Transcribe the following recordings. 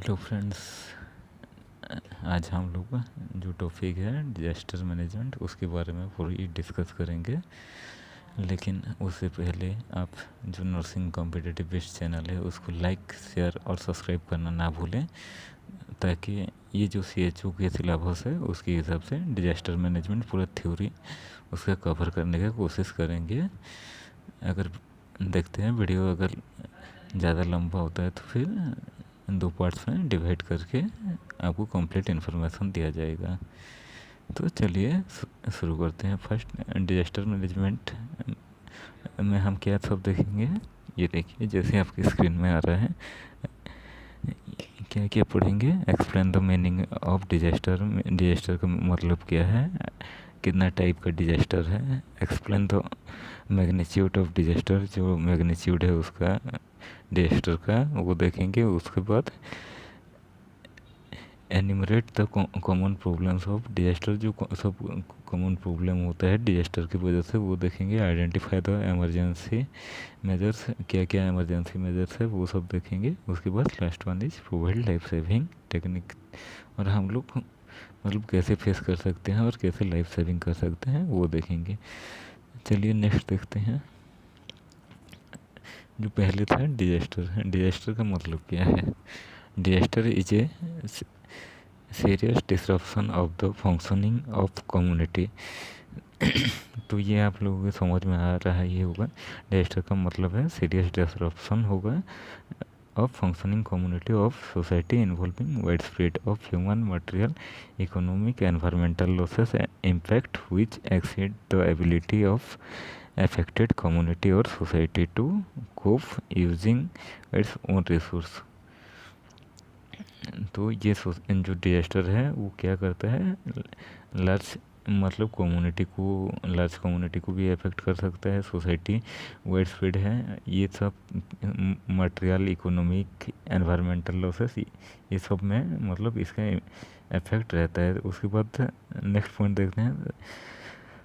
Hello friends. आज हम लोग जो टॉपिक है डिजास्टर मैनेजमेंट उसके बारे में पूरी डिस्कस करेंगे। लेकिन उससे पहले आप जो नर्सिंग कॉम्पिटिटिव बेस्ड चैनल है उसको लाइक शेयर और सब्सक्राइब करना ना भूलें, ताकि ये जो CHO के सिलेबस है उसके हिसाब से डिजास्टर मैनेजमेंट पूरा थ्योरी उसका कवर करने का कोशिश करेंगे। अगर देखते हैं वीडियो अगर ज़्यादा लंबा होता है तो फिर 2 पार्ट्स में डिवाइड करके आपको कंप्लीट इन्फॉर्मेशन दिया जाएगा। तो चलिए शुरू करते हैं। फर्स्ट, डिजास्टर मैनेजमेंट में हम क्या सब देखेंगे। ये देखिए जैसे आपकी स्क्रीन में आ रहा है, क्या क्या पढ़ेंगे। Explain the meaning of disaster. Disaster का मतलब क्या है, कितना टाइप का डिजास्टर है। Explain the magnitude of disaster, जो मैग्नीट्यूड है उसका डिजास्टर का वो देखेंगे। उसके बाद एनिमरेट the common problems of disaster, जो सब कॉमन प्रॉब्लम होता है डिजास्टर की वजह से वो देखेंगे। आइडेंटिफाई द इमरजेंसी मेजर्स, क्या क्या इमरजेंसी मेजर्स है वो सब देखेंगे। उसके बाद last one is provide life saving technique, और हम लोग मतलब कैसे फेस कर सकते हैं और कैसे लाइफ सेविंग कर सकते हैं वो देखेंगे। चलिए नेक्स्ट देखते हैं। जो पहले था डिजास्टर। डिजास्टर का मतलब क्या है। Disaster is a serious disruption of the functioning of community. तो ये आप लोगों को समझ में आ रहा है, ये होगा डिजास्टर का मतलब है सीरियस डिसरप्शन होगा of functioning community of society involving wide spread of human material economic environmental losses impact which exceed the ability of affected community or society to cope using its own resource। तो ये जो disaster है वो क्या करता है, large मतलब large community को भी अफेक्ट कर सकता है। सोसाइटी वाइड स्प्रेड है, ये सब मटेरियल इकोनॉमिक एनवायरमेंटल लॉसेस ये सब में मतलब इसका इफेक्ट रहता है। उसके बाद नेक्स्ट पॉइंट देखते हैं।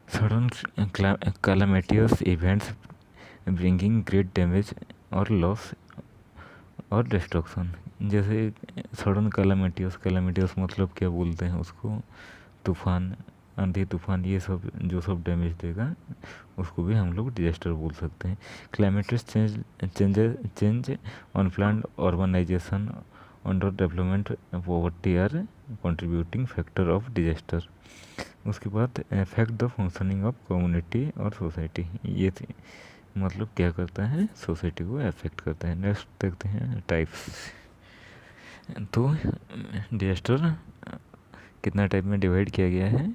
Sudden calamitous events bringing great damage और लॉस और डिस्ट्रक्शन। जैसे सडन कैलामिटियस मतलब क्या बोलते हैं उसको, तूफान, आंधी तूफान, ये सब जो सब डैमेज देगा उसको भी हम लोग डिजास्टर बोल सकते हैं। Climatic change unplanned urbanization under development poverty are contributing factor of disaster. उसके बाद effect the functioning of community और सोसाइटी, ये मतलब क्या करता है, सोसाइटी को अफेक्ट करता है। नेक्स्ट देखते हैं टाइप्स। तो डिजास्टर कितना टाइप में डिवाइड किया गया है।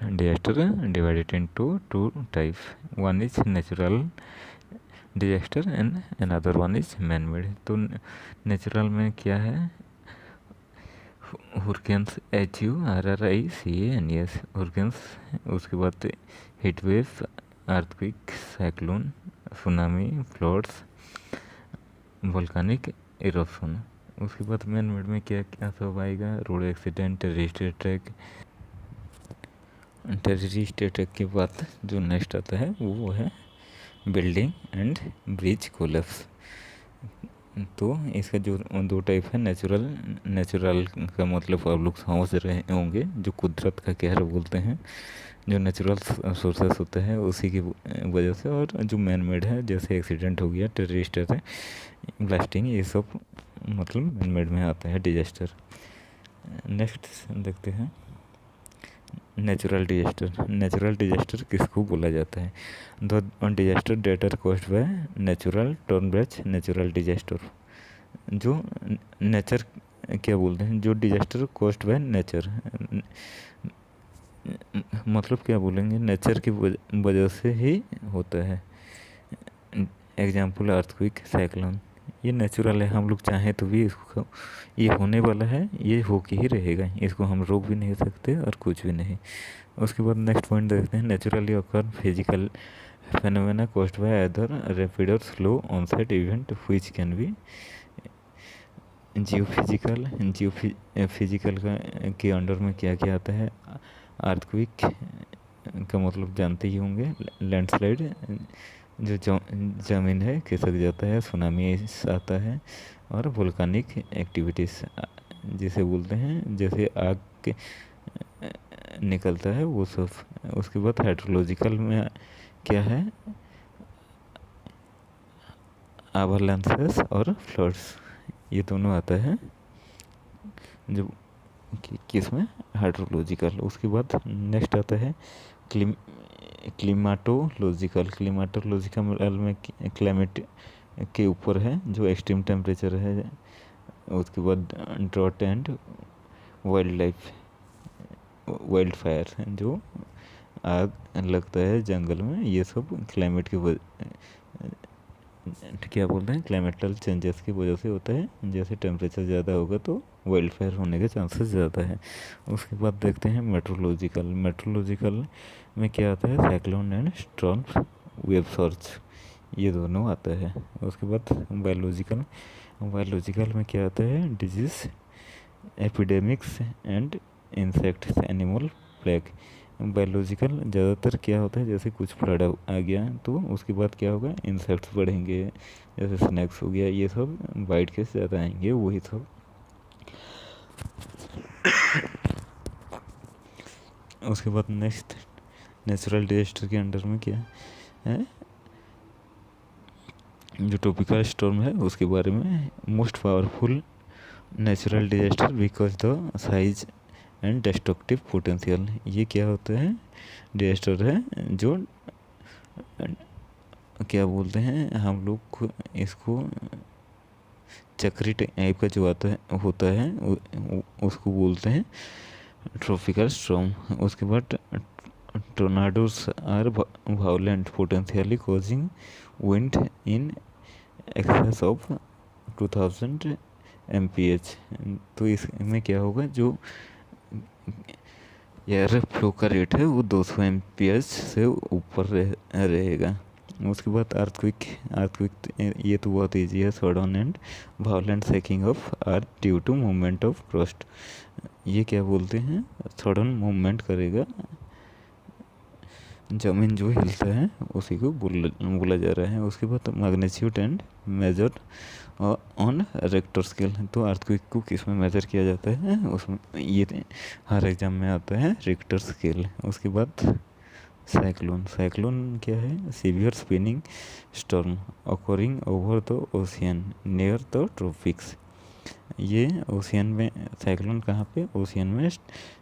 Disaster divided into 2 type. One is natural disaster and another one is man made. तो नेचुरल में क्या है, हुरकेन्स HURRICANS हुरकेन्स। उसके बाद heat wave, earthquake, cyclone, tsunami, floods, volcanic erosion. उसके बाद मैन मेड में क्या क्या सब आएगा, रोड एक्सीडेंट, टेररिस्ट अटैक के बाद जो नेक्स्ट आता है वो है बिल्डिंग एंड ब्रिज कोलैप्स। तो इसका जो 2 टाइप है, नेचुरल का मतलब आप लोग समझ रहे होंगे, जो कुदरत का कहर बोलते हैं, जो नेचुरल सोर्सेस होते हैं उसी की वजह से, और जो मैन मेड है जैसे एक्सीडेंट हो गया, टेररिस्ट है, ब्लास्टिंग, ये सब मतलब मैन मेड में आता है डिजास्टर। नेक्स्ट देखते हैं नेचुरल डिजास्टर किसको बोला जाता है। The disaster that are caused by natural turn batch natural disaster. जो नेचर क्या बोलते हैं, जो डिजास्टर कॉज्ड बाय नेचर, मतलब क्या बोलेंगे, नेचर की वजह से ही होता है। एग्जाम्पल अर्थक्वेक, साइक्लोन, ये नेचुरल है, हम लोग चाहें तो भी इसको, ये होने वाला है, ये हो के ही रहेगा, इसको हम रोक भी नहीं सकते और कुछ भी नहीं। उसके बाद नेक्स्ट पॉइंट देखते हैं। Naturally occur physical phenomena caused by other rapid or slow onset event which can be geophysical का के अंडर में क्या क्या आता है। अर्थक्वेक का मतलब जानते ही होंगे, लैंडस्लाइड, जो ज़मीन है खिसक जाता है, सुनामी आता है, और वोल्केनिक एक्टिविटीज़ जिसे बोलते हैं, जैसे आग के निकलता है वो सब। उसके बाद हाइड्रोलॉजिकल में क्या है, आवालांसेस और फ्लड्स, ये दोनों आता है जो किस में, हाइड्रोलॉजिकल। उसके बाद नेक्स्ट आता है क्लिमाटोलॉजिकल। क्लिमाटोलॉजिकल में क्लाइमेट के ऊपर है, जो एक्सट्रीम टेम्परेचर है। उसके बाद ड्रॉट एंड वाइल्ड फायर, जो आग लगता है जंगल में, ये सब क्लाइमेट के क्या बोलते हैं, क्लाइमेटल चेंजेस की वजह से होता है। जैसे टेम्परेचर ज़्यादा होगा तो वाइल्ड फायर होने के चांसेस ज़्यादा है। उसके बाद देखते हैं मेट्रोलॉजिकल। मेट्रोलॉजिकल में क्या आता है, cyclone and storms, wave search, ये दोनों आता है। उसके बाद बायोलॉजिकल। बायोलॉजिकल में क्या आता है, disease, epidemics and insects, animal plague. Biological ज़्यादातर क्या होता है, जैसे कुछ फ्लड आ गया तो उसके बाद क्या होगा, इंसेक्ट्स बढ़ेंगे, जैसे स्नैक्स हो गया, ये सब बाइट के ज़्यादा आएंगे, वही सब। उसके बाद नेक्स्ट नेचुरल डिजास्टर के अंडर में क्या है, जो ट्रॉपिकल स्टॉर्म है उसके बारे में। Most powerful natural disaster because the size and destructive potential. ये क्या होता है, डिजास्टर है जो क्या बोलते हैं हम लोग इसको, चक्री टाइप का जो आता है होता है उसको बोलते हैं ट्रॉपिकल स्टॉर्म। उसके बाद tornadoes are violent, potentially causing wind in excess of 2000 mph। तो इसमें क्या होगा, जो एयर फ्लो का रेट है वो 200 mph से ऊपर रहेगा। उसके बाद अर्थक्विक ये तो बहुत ईजी है। Sudden and violent shaking of earth due to movement of crust. ये क्या बोलते हैं, सडन मूवमेंट करेगा, जमीन जो हिलता है उसी को बोला जा रहा है। उसके बाद magnitude and major on Richter scale. तो अर्थक्वेक को किस में मेजर किया जाता है, उसमें ये हर एग्जाम में आता है, रेक्टर स्केल। उसके बाद साइक्लोन। साइक्लोन क्या है, severe spinning storm occurring over the ocean near the tropics. ये ओशियन में, साइक्लोन कहाँ पे, ओशियन में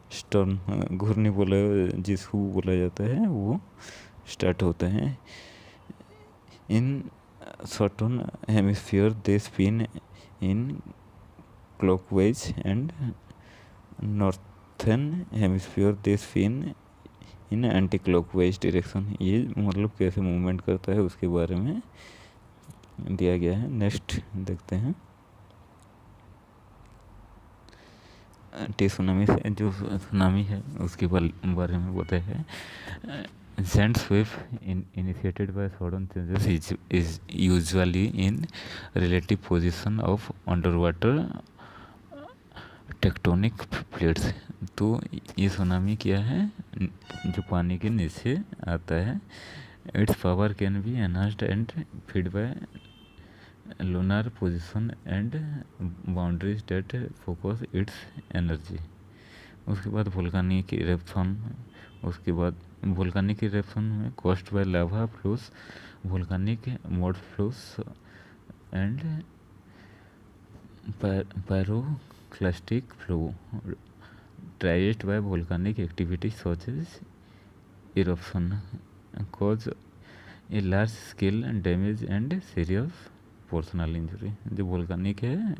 स्टॉर्म, घूर्णी बोला जिसको बोला जाता है, वो स्टार्ट होता है। In certain hemisphere they spin in clockwise and northern hemisphere they spin in anti clockwise direction. ये मतलब कैसे मूवमेंट करता है उसके बारे में दिया गया है। नेक्स्ट देखते हैं सुनामी से, जो सुनामी है उसके बारे में बताया है। Giant wave initiated by sudden changes is usually in relative position of underwater tectonic plates। तो ये सुनामी क्या है, जो पानी के नीचे आता है। It's power can be enhanced and feed by lunar position and boundaries that focus its energy। उसके बाद वोल्केनिक इरप्शन। उसके बाद वोल्केनिक इरप्शन में caused by lava flows, volcanic mud flows and pyroclastic flow triggered by volcanic activity such as eruption cause a large scale damage and serious personal injury. जो volcanic है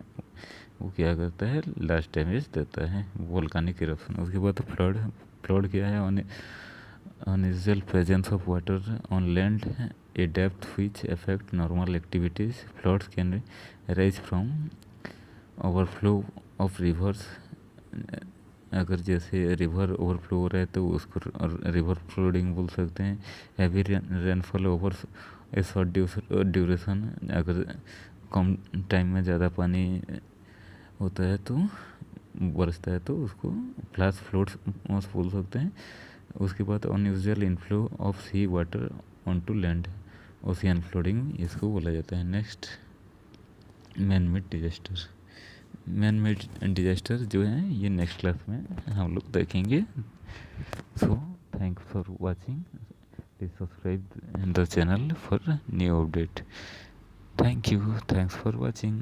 वो क्या करता है, large damage देता है, volcanic eruption. उसके बाद फ्लड। फ्लड क्या है, unusual presence of water on land A depth which affect normal activities. Floods can rise from overflow of reverse. अगर जैसे रिवर ओवरफ्लो हो रहा है तो उसको रिवर फ्लोडिंग बोल सकते हैं। हैवी रेनफॉल ओवर ए शॉर्ट ड्यूरेशन, अगर कम टाइम में ज़्यादा पानी होता है तो बरसता है तो उसको फ्लैश फ्लोड्स बोल सकते हैं। उसके बाद unusual inflow of sea water on to land, ocean flooding इसको बोला जाता है। Next man made disaster. Man made disaster जो है ये नेक्स्ट क्लास में हम लोग देखेंगे. So thanks for watching. Please subscribe the channel for new update. Thank you. Thanks for watching.